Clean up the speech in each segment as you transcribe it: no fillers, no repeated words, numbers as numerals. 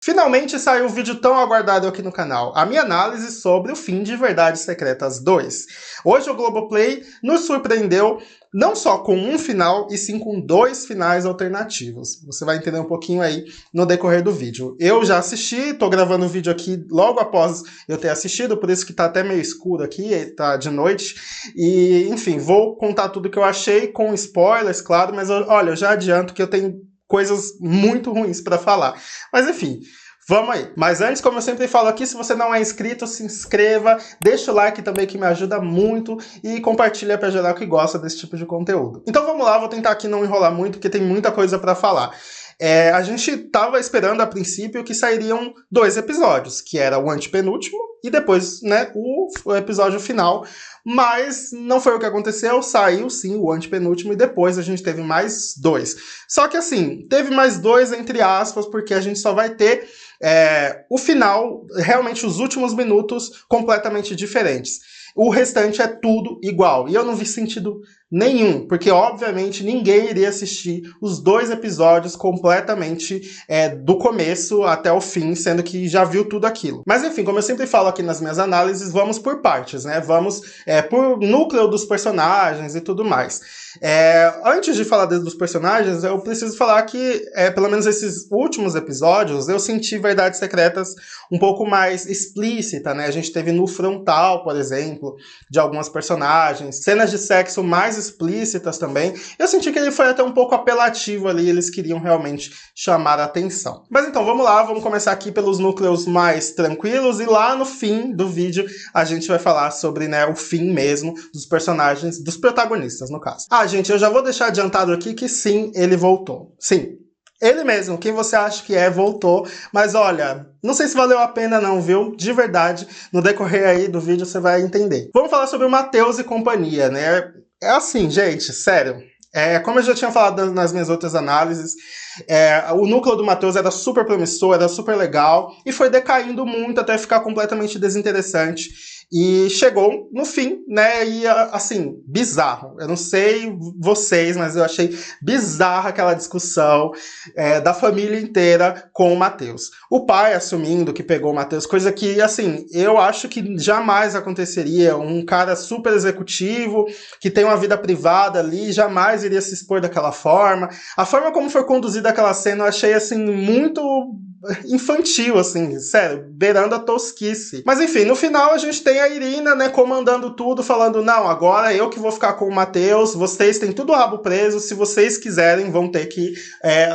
Finalmente saiu o vídeo tão aguardado aqui no canal, a minha análise sobre o fim de Verdades Secretas 2. Hoje o Globoplay nos surpreendeu não só com um final, e sim com dois finais alternativos. Você vai entender um pouquinho aí no decorrer do vídeo. Eu já assisti, tô gravando o vídeo aqui logo após eu ter assistido, por isso que tá até meio escuro aqui, tá de noite. E, enfim, vou contar tudo que eu achei, com spoilers, claro, mas olha, eu já adianto que eu tenho coisas muito ruins para falar. Mas enfim, vamos aí. Mas antes, como eu sempre falo aqui, se você não é inscrito, se inscreva, deixa o like também que me ajuda muito e compartilha para geral que gosta desse tipo de conteúdo. Então vamos lá, vou tentar aqui não enrolar muito, porque tem muita coisa para falar. A gente estava esperando a princípio que sairiam 2 episódios, que era o antepenúltimo e depois, né, o episódio final, mas não foi o que aconteceu, saiu sim o antepenúltimo e depois a gente teve mais 2. Só que assim, teve mais 2 entre aspas, porque a gente só vai ter o final, realmente os últimos minutos completamente diferentes. O restante é tudo igual, e eu não vi sentido nenhum, porque obviamente ninguém iria assistir os 2 episódios completamente do começo até o fim, sendo que já viu tudo aquilo. Mas enfim, como eu sempre falo aqui nas minhas análises, vamos por partes, né? Vamos por núcleo dos personagens e tudo mais. Antes de falar dos personagens, eu preciso falar que, pelo menos esses últimos episódios, eu senti Verdades Secretas um pouco mais explícita, né? A gente teve no frontal, por exemplo, de algumas personagens, cenas de sexo mais explícitas também. Eu senti que ele foi até um pouco apelativo ali, eles queriam realmente chamar a atenção. Mas então, vamos lá, vamos começar aqui pelos núcleos mais tranquilos e lá no fim do vídeo a gente vai falar sobre, né, o fim mesmo dos personagens, dos protagonistas, no caso. Gente, eu já vou deixar adiantado aqui que sim, ele voltou. Sim. Ele mesmo, quem você acha que voltou, mas olha, não sei se valeu a pena não, viu? De verdade, no decorrer aí do vídeo você vai entender. Vamos falar sobre o Matheus e companhia, né? É assim, gente, sério. Como eu já tinha falado nas minhas outras análises, o núcleo do Matheus era super promissor, era super legal, e foi decaindo muito até ficar completamente desinteressante. E chegou no fim, né, e assim, bizarro. Eu não sei vocês, mas eu achei bizarra aquela discussão da família inteira com o Matheus. O pai assumindo que pegou o Matheus, coisa que, assim, eu acho que jamais aconteceria. Um cara super executivo, que tem uma vida privada ali, jamais iria se expor daquela forma. A forma como foi conduzida aquela cena, eu achei, assim, muito infantil, assim, sério, beirando a tosquice. Mas enfim, no final a gente tem a Irina, né, comandando tudo, falando, não, agora eu que vou ficar com o Matheus, vocês têm tudo o rabo preso, se vocês quiserem vão ter que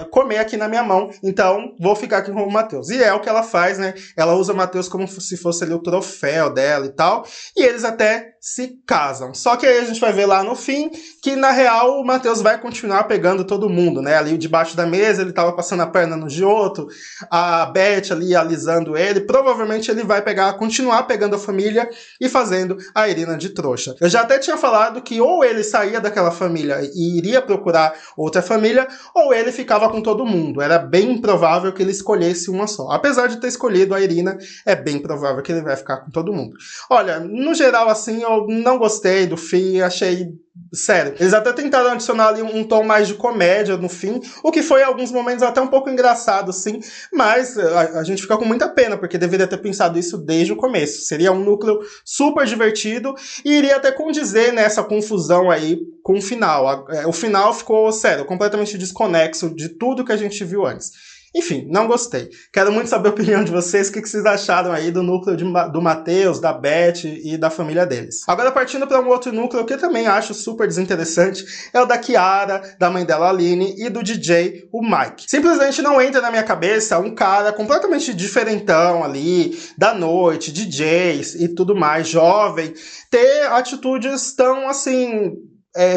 comer aqui na minha mão, então vou ficar aqui com o Matheus. E é o que ela faz, né, ela usa o Matheus como se fosse ali o troféu dela e tal, e eles até se casam. Só que aí a gente vai ver lá no fim que, na real, o Matheus vai continuar pegando todo mundo, né, ali debaixo da mesa, ele tava passando a perna no Giotto, a Beth ali alisando ele, provavelmente ele vai continuar pegando a família e fazendo a Irina de trouxa. Eu já até tinha falado que ou ele saía daquela família e iria procurar outra família, ou ele ficava com todo mundo. Era bem improvável que ele escolhesse uma só. Apesar de ter escolhido a Irina, é bem provável que ele vai ficar com todo mundo. Olha, no geral, assim, eu não gostei do fim, achei... Sério, eles até tentaram adicionar ali um tom mais de comédia no fim, o que foi em alguns momentos até um pouco engraçado, sim, mas a gente fica com muita pena, porque deveria ter pensado isso desde o começo. Seria um núcleo super divertido e iria até condizer nessa confusão aí com o final. O final ficou, sério, completamente desconexo de tudo que a gente viu antes. Enfim, não gostei. Quero muito saber a opinião de vocês, o que vocês acharam aí do núcleo do Matheus, da Beth e da família deles. Agora, partindo para um outro núcleo que eu também acho super desinteressante, é o da Kiara, da mãe dela, Aline, e do DJ, o Mike. Simplesmente não entra na minha cabeça um cara completamente diferentão ali, da noite, DJs e tudo mais, jovem, ter atitudes tão, assim...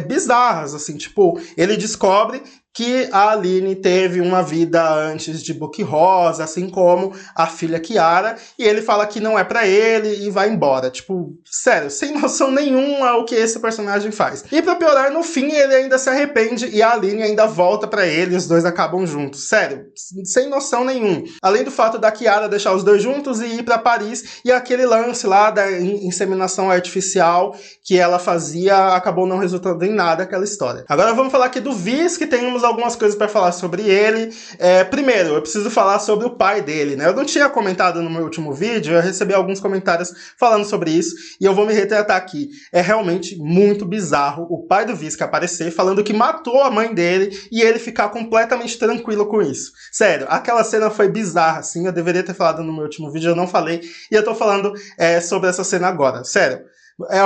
bizarras, assim, tipo, ele descobre que a Aline teve uma vida antes de Book Rosa, assim como a filha Kiara, e ele fala que não é pra ele e vai embora. Tipo, sério, sem noção nenhuma o que esse personagem faz. E pra piorar, no fim, ele ainda se arrepende e a Aline ainda volta pra ele e os dois acabam juntos. Sério, sem noção nenhuma. Além do fato da Kiara deixar os dois juntos e ir pra Paris, e aquele lance lá da inseminação artificial que ela fazia acabou não resultando em nada aquela história. Agora vamos falar aqui do Viz, que temos algumas coisas para falar sobre ele. Primeiro, eu preciso falar sobre o pai dele, né? Eu não tinha comentado no meu último vídeo, eu recebi alguns comentários falando sobre isso, e eu vou me retratar aqui. É realmente muito bizarro o pai do Visca aparecer falando que matou a mãe dele e ele ficar completamente tranquilo com isso. Sério, aquela cena foi bizarra, assim, eu deveria ter falado no meu último vídeo, eu não falei, e eu tô falando sobre essa cena agora, sério. É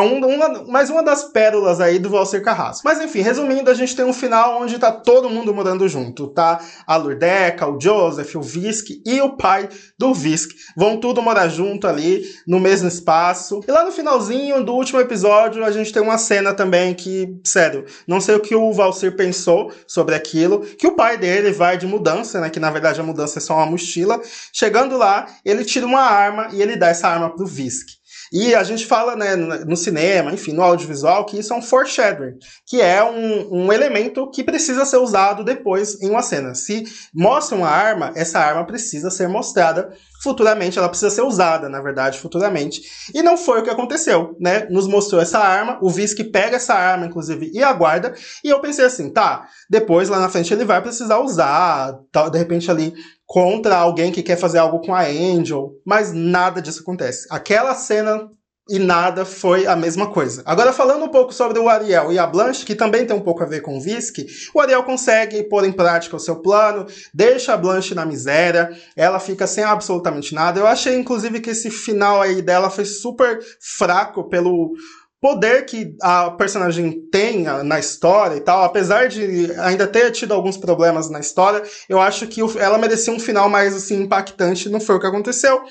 mais uma das pérolas aí do Valcir Carrasco. Mas enfim, resumindo, a gente tem um final onde tá todo mundo morando junto, tá? A Lurdeca, o Joseph, o Visc e o pai do Visc vão tudo morar junto ali, no mesmo espaço. E lá no finalzinho do último episódio, a gente tem uma cena também que, sério, não sei o que o Valcir pensou sobre aquilo, que o pai dele vai de mudança, né? Que na verdade a mudança é só uma mochila. Chegando lá, ele tira uma arma e ele dá essa arma pro Visc. E a gente fala, né, no cinema, enfim, no audiovisual, que isso é um foreshadowing, que é um elemento que precisa ser usado depois em uma cena. Se mostra uma arma, essa arma precisa ser mostrada futuramente, ela precisa ser usada, na verdade, futuramente. E não foi o que aconteceu, né? Nos mostrou essa arma, o Visc pega essa arma, inclusive, e aguarda, e eu pensei assim, tá, depois lá na frente ele vai precisar usar, de repente ali contra alguém que quer fazer algo com a Angel, mas nada disso acontece. Aquela cena e nada foi a mesma coisa. Agora falando um pouco sobre o Ariel e a Blanche, que também tem um pouco a ver com o Visc, o Ariel consegue pôr em prática o seu plano, deixa a Blanche na miséria, ela fica sem absolutamente nada. Eu achei inclusive que esse final aí dela foi super fraco pelo poder que a personagem tem na história e tal, apesar de ainda ter tido alguns problemas na história, eu acho que ela merecia um final mais assim impactante, não foi o que aconteceu.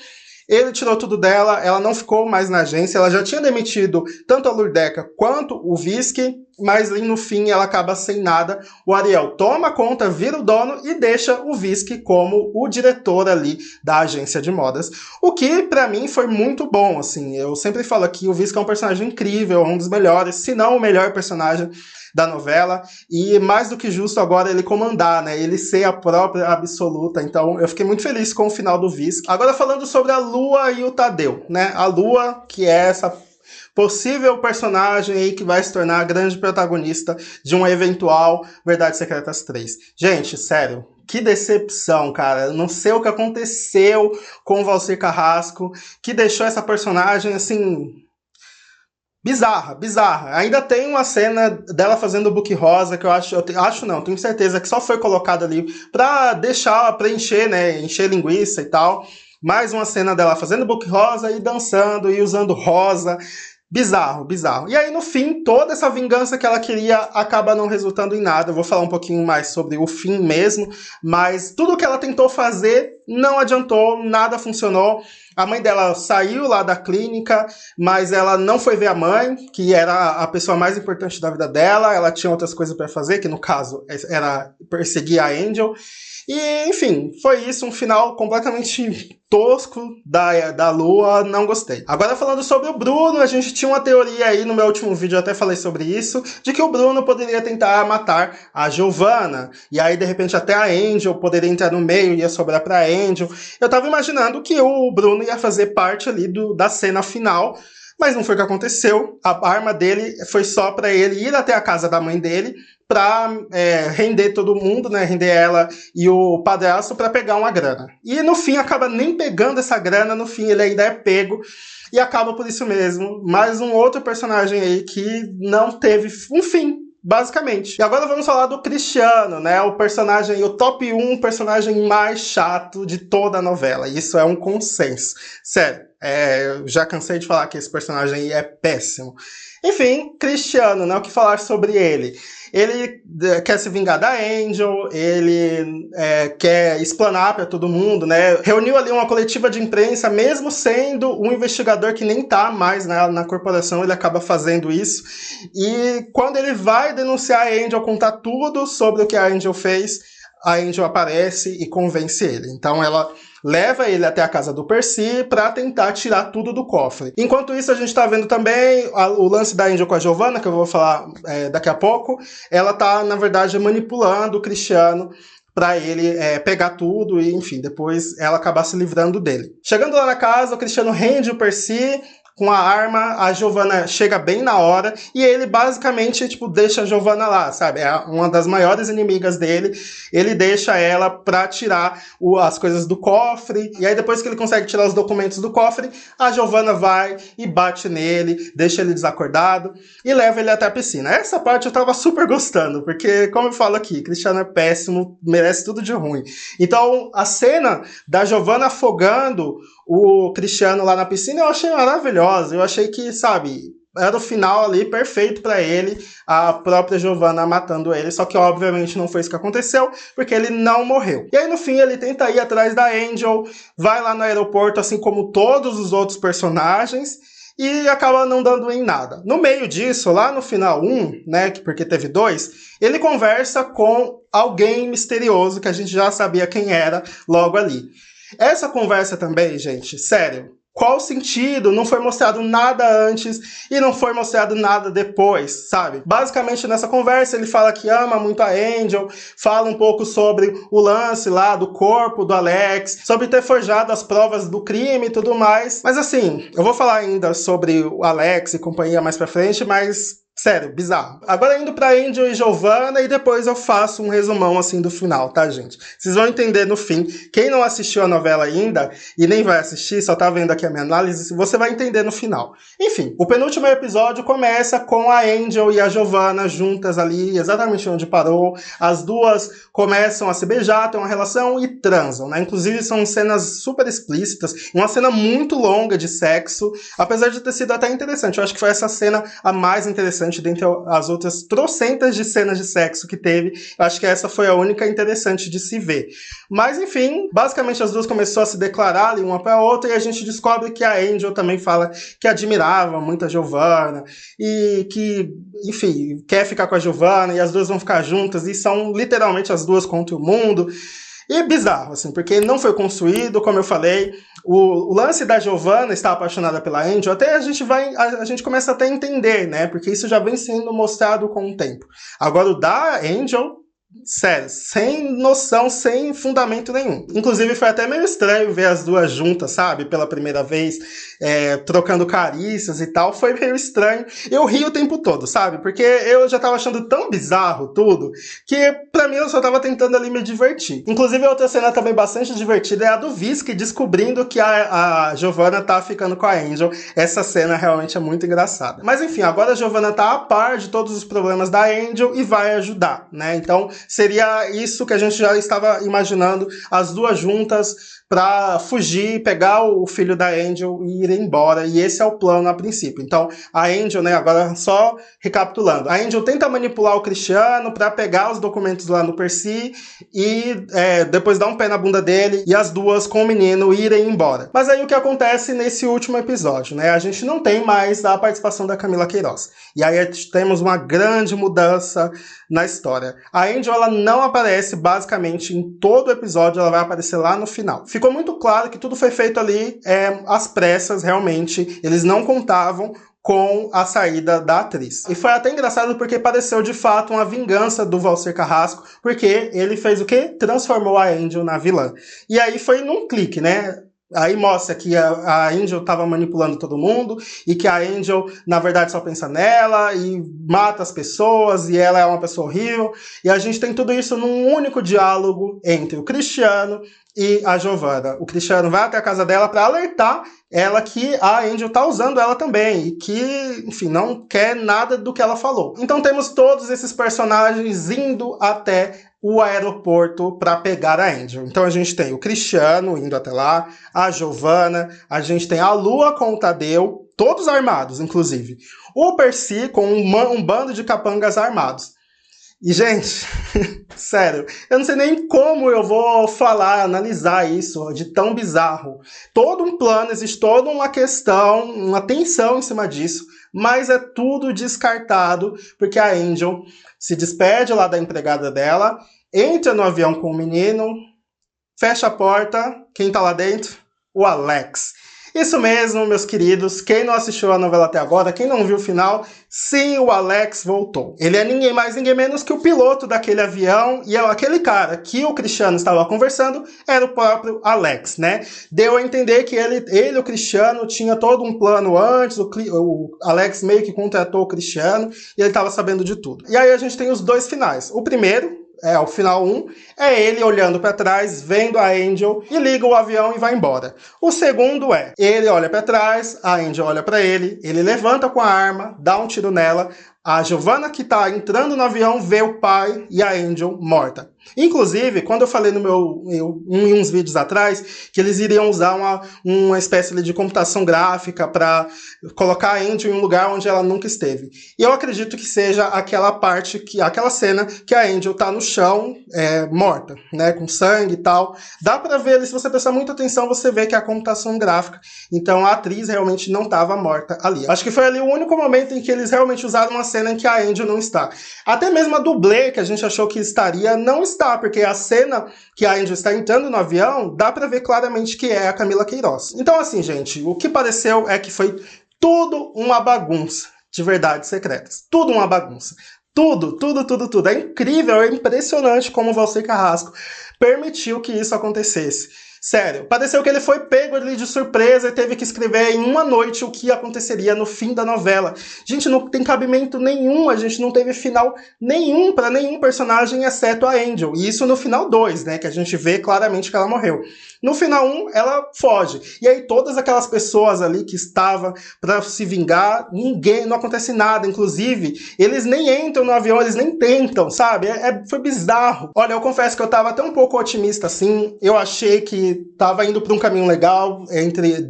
Ele tirou tudo dela, ela não ficou mais na agência, ela já tinha demitido tanto a Lurdeca quanto o Visc, mas no fim ela acaba sem nada. O Ariel toma conta, vira o dono e deixa o Visc como o diretor ali da agência de modas. O que pra mim foi muito bom, assim, eu sempre falo aqui, o Visc é um personagem incrível, um dos melhores, se não o melhor personagem da novela, e mais do que justo agora ele comandar, né, ele ser a própria absoluta, então eu fiquei muito feliz com o final do Visc. Agora falando sobre a Lua e o Tadeu, né, a Lua, que é essa possível personagem aí que vai se tornar a grande protagonista de um eventual Verdades Secretas 3. Gente, sério, que decepção, cara. Eu não sei o que aconteceu com o Valcir Carrasco, que deixou essa personagem, assim, bizarra, bizarra. Ainda tem uma cena dela fazendo o book rosa, que tenho certeza que só foi colocada ali pra deixar, preencher, né, encher linguiça e tal. Mais uma cena dela fazendo book rosa e dançando e usando rosa. Bizarro, bizarro. E aí, no fim, toda essa vingança que ela queria acaba não resultando em nada. Eu vou falar um pouquinho mais sobre o fim mesmo, mas tudo que ela tentou fazer não adiantou, nada funcionou. A mãe dela saiu lá da clínica, mas ela não foi ver a mãe, que era a pessoa mais importante da vida dela. Ela tinha outras coisas para fazer, que no caso era perseguir a Angel. E, enfim, foi isso, um final completamente tosco da Lua, não gostei. Agora falando sobre o Bruno, a gente tinha uma teoria aí, no meu último vídeo eu até falei sobre isso, de que o Bruno poderia tentar matar a Giovanna, e aí de repente até a Angel poderia entrar no meio, ia sobrar pra Angel. Eu tava imaginando que o Bruno ia fazer parte ali da cena final, mas não foi o que aconteceu. A arma dele foi só pra ele ir até a casa da mãe dele, pra render todo mundo, né, render ela e o padrasto pra pegar uma grana. E no fim acaba nem pegando essa grana, no fim ele ainda é pego e acaba por isso mesmo. Mais um outro personagem aí que não teve um fim, basicamente. E agora vamos falar do Cristiano, né, o personagem, o top 1 personagem mais chato de toda a novela. Isso é um consenso. Sério, eu já cansei de falar que esse personagem aí é péssimo. Enfim, Cristiano, né, o que falar sobre ele? Ele quer se vingar da Angel, ele quer explanar para todo mundo, né? Reuniu ali uma coletiva de imprensa, mesmo sendo um investigador que nem tá mais na corporação, ele acaba fazendo isso. E quando ele vai denunciar a Angel, contar tudo sobre o que a Angel fez, a Angel aparece e convence ele. Então ela leva ele até a casa do Percy para tentar tirar tudo do cofre. Enquanto isso, a gente tá vendo também o lance da Angel com a Giovanna, que eu vou falar daqui a pouco. Ela tá, na verdade, manipulando o Cristiano para ele pegar tudo e, enfim, depois ela acabar se livrando dele. Chegando lá na casa, o Cristiano rende o Percy, com a arma, a Giovanna chega bem na hora, e ele basicamente, tipo, deixa a Giovanna lá, sabe? É uma das maiores inimigas dele, ele deixa ela pra tirar as coisas do cofre, e aí depois que ele consegue tirar os documentos do cofre, a Giovanna vai e bate nele, deixa ele desacordado, e leva ele até a piscina. Essa parte eu tava super gostando, porque, como eu falo aqui, Cristiano é péssimo, merece tudo de ruim. Então, a cena da Giovanna afogando o Cristiano lá na piscina eu achei maravilhosa. Eu achei que, sabe, era o final ali perfeito pra ele, a própria Giovanna matando ele, só que obviamente não foi isso que aconteceu, porque ele não morreu. E aí no fim ele tenta ir atrás da Angel, vai lá no aeroporto, assim como todos os outros personagens, e acaba não dando em nada. No meio disso, lá no final 1, né, porque teve 2, ele conversa com alguém misterioso, que a gente já sabia quem era logo ali. Essa conversa também, gente, sério, qual o sentido? Não foi mostrado nada antes e não foi mostrado nada depois, sabe? Basicamente, nessa conversa, ele fala que ama muito a Angel, fala um pouco sobre o lance lá do corpo do Alex, sobre ter forjado as provas do crime e tudo mais. Mas assim, eu vou falar ainda sobre o Alex e companhia mais pra frente, mas... sério, bizarro. Agora indo pra Angel e Giovanna e depois eu faço um resumão assim do final, tá, gente? Vocês vão entender no fim. Quem não assistiu a novela ainda e nem vai assistir, só tá vendo aqui a minha análise, você vai entender no final. Enfim, o penúltimo episódio começa com a Angel e a Giovanna juntas ali, exatamente onde parou. As duas começam a se beijar, têm uma relação e transam, né? Inclusive são cenas super explícitas, uma cena muito longa de sexo, apesar de ter sido até interessante. Eu acho que foi essa cena a mais interessante dentre as outras trocentas de cenas de sexo que teve. Eu acho que essa foi a única interessante de se ver. Mas, enfim, basicamente as duas começaram a se declarar ali uma para a outra e a gente descobre que a Angel também fala que admirava muito a Giovanna e que, enfim, quer ficar com a Giovanna e as duas vão ficar juntas e são literalmente as duas contra o mundo. E bizarro, assim, porque não foi construído, como eu falei, o lance da Giovanna estar apaixonada pela Angel, até a gente começa até a entender, né, porque isso já vem sendo mostrado com o tempo. Agora o da Angel, sério, sem noção, sem fundamento nenhum. Inclusive foi até meio estranho ver as duas juntas, sabe, pela primeira vez, trocando carícias e tal, foi meio estranho. Eu ri o tempo todo, sabe, porque eu já tava achando tão bizarro tudo, que pra mim eu só tava tentando ali me divertir. Inclusive outra cena também bastante divertida é a do Visky descobrindo que a Giovanna tá ficando com a Angel. Essa cena realmente é muito engraçada. Mas enfim, agora a Giovanna tá a par de todos os problemas da Angel e vai ajudar, né, então seria isso que a gente já estava imaginando, as duas juntas para fugir, pegar o filho da Angel e ir embora, e esse é o plano a princípio. Então, a Angel, né, agora só recapitulando, a Angel tenta manipular o Cristiano para pegar os documentos lá no Percy e depois dar um pé na bunda dele e as duas com o menino irem embora. Mas aí o que acontece nesse último episódio, né, a gente não tem mais a participação da Camila Queiroz. E aí temos uma grande mudança na história. A Angel, ela não aparece basicamente em todo o episódio, ela vai aparecer lá no final. Ficou muito claro que tudo foi feito ali às pressas, realmente. Eles não contavam com a saída da atriz. E foi até engraçado porque pareceu de fato uma vingança do Valcer Carrasco, porque ele fez o quê? Transformou a Angel na vilã. E aí foi num clique, né? Aí mostra que a Angel estava manipulando todo mundo e que a Angel, na verdade, só pensa nela e mata as pessoas e ela é uma pessoa horrível. E a gente tem tudo isso num único diálogo entre o Cristiano e a Giovanna. O Cristiano vai até a casa dela para alertar ela que a Angel tá usando ela também e que, enfim, não quer nada do que ela falou. Então temos todos esses personagens indo até o aeroporto para pegar a Angel. Então a gente tem o Cristiano indo até lá, a Giovanna, a gente tem a Lua com o Tadeu, todos armados, inclusive. O Percy com um bando de capangas armados. E, gente, sério, eu não sei nem como eu vou falar, analisar isso de tão bizarro. Todo um plano, existe toda uma questão, uma tensão em cima disso, mas é tudo descartado, porque a Angel se despede lá da empregada dela, entra no avião com o menino, fecha a porta, quem tá lá dentro? O Alex. Isso mesmo, meus queridos. Quem não assistiu a novela até agora, quem não viu o final, sim, o Alex voltou. Ele é ninguém mais, ninguém menos que o piloto daquele avião e aquele cara que o Cristiano estava conversando era o próprio Alex, né? Deu a entender que ele o Cristiano, tinha todo um plano antes, o Alex meio que contratou o Cristiano e ele estava sabendo de tudo. E aí a gente tem os dois finais. O primeiro, o final 1, é ele olhando para trás, vendo a Angel e liga o avião e vai embora. O segundo é, ele olha para trás, a Angel olha para ele levanta com a arma, dá um tiro nela, a Giovanna que tá entrando no avião vê o pai e a Angel morta. Inclusive, quando eu falei em uns vídeos atrás, que eles iriam usar uma espécie de computação gráfica para colocar a Angel em um lugar onde ela nunca esteve. E eu acredito que seja aquela cena que a Angel tá no chão, morta, né, com sangue e tal. Dá pra ver ali, se você prestar muita atenção, você vê que é a computação gráfica. Então a atriz realmente não estava morta ali. Acho que foi ali o único momento em que eles realmente usaram uma cena em que a Angel não está. Até mesmo a dublê, que a gente achou que estaria, não está, porque a cena que a Angel está entrando no avião, dá pra ver claramente que é a Camila Queiroz. Então assim, gente, o que pareceu é que foi tudo uma bagunça de Verdades Secretas. Tudo uma bagunça. Tudo. É incrível, é impressionante como o Valcir Carrasco permitiu que isso acontecesse. Sério, pareceu que ele foi pego ali de surpresa e teve que escrever em uma noite o que aconteceria no fim da novela. Gente, não tem cabimento nenhum, a gente não teve final nenhum para nenhum personagem, exceto a Angel. E isso no final 2, né, que a gente vê claramente que ela morreu. No final 1, ela foge. E aí todas aquelas pessoas ali que estavam para se vingar, não acontece nada. Inclusive, eles nem entram no avião, eles nem tentam, sabe? Foi bizarro. Olha, eu confesso que eu tava até um pouco otimista, assim. Eu achei que tava indo para um caminho legal,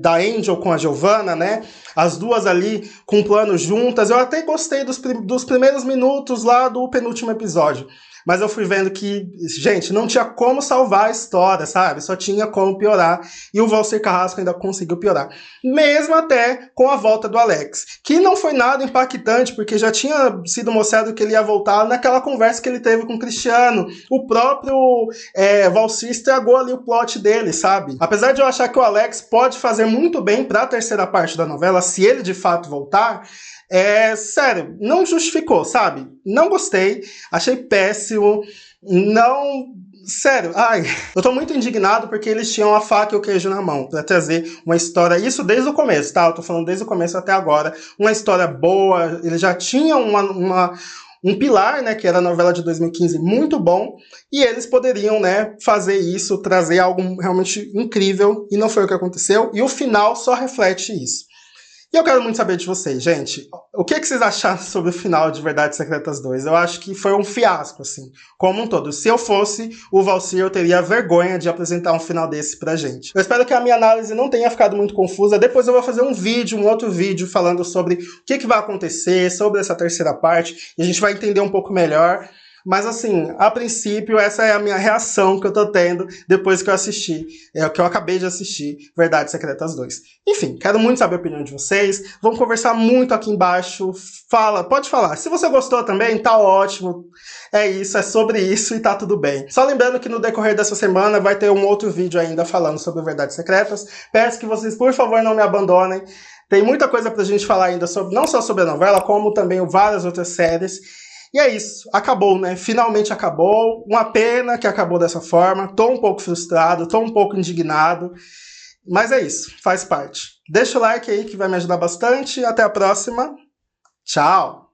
da Angel com a Giovanna, né? As duas ali com um plano juntas. Eu até gostei dos primeiros minutos lá do penúltimo episódio. Mas eu fui vendo que, gente, não tinha como salvar a história, sabe? Só tinha como piorar. E o Valcir Carrasco ainda conseguiu piorar. Mesmo até com a volta do Alex. Que não foi nada impactante, porque já tinha sido mostrado que ele ia voltar naquela conversa que ele teve com o Cristiano. O próprio Valcir estragou ali o plot dele, sabe? Apesar de eu achar que o Alex pode fazer muito bem pra terceira parte da novela, se ele de fato voltar, sério, não justificou, sabe? Não gostei, achei péssimo, não... Sério, eu tô muito indignado porque eles tinham a faca e o queijo na mão pra trazer uma história, isso desde o começo, tá? Eu tô falando desde o começo até agora, uma história boa, eles já tinham um pilar, né, que era a novela de 2015, muito bom, e eles poderiam, né, fazer isso, trazer algo realmente incrível, e não foi o que aconteceu, e o final só reflete isso. E eu quero muito saber de vocês, gente. O que vocês acharam sobre o final de Verdades Secretas 2? Eu acho que foi um fiasco, assim, como um todo. Se eu fosse o Valcir, eu teria vergonha de apresentar um final desse pra gente. Eu espero que a minha análise não tenha ficado muito confusa. Depois eu vou fazer um outro vídeo, falando sobre o que vai acontecer, sobre essa terceira parte, e a gente vai entender um pouco melhor. Mas assim, a princípio, essa é a minha reação que eu tô tendo depois que eu assisti, que eu acabei de assistir Verdades Secretas 2. Enfim, quero muito saber a opinião de vocês, vamos conversar muito aqui embaixo, pode falar. Se você gostou também, tá ótimo, é isso, é sobre isso e tá tudo bem. Só lembrando que no decorrer dessa semana vai ter um outro vídeo ainda falando sobre Verdades Secretas, peço que vocês, por favor, não me abandonem. Tem muita coisa pra gente falar ainda, não só sobre a novela, como também várias outras séries. E é isso, acabou, né? Finalmente acabou. Uma pena que acabou dessa forma. Tô um pouco frustrado, tô um pouco indignado. Mas é isso, faz parte. Deixa o like aí que vai me ajudar bastante. Até a próxima. Tchau!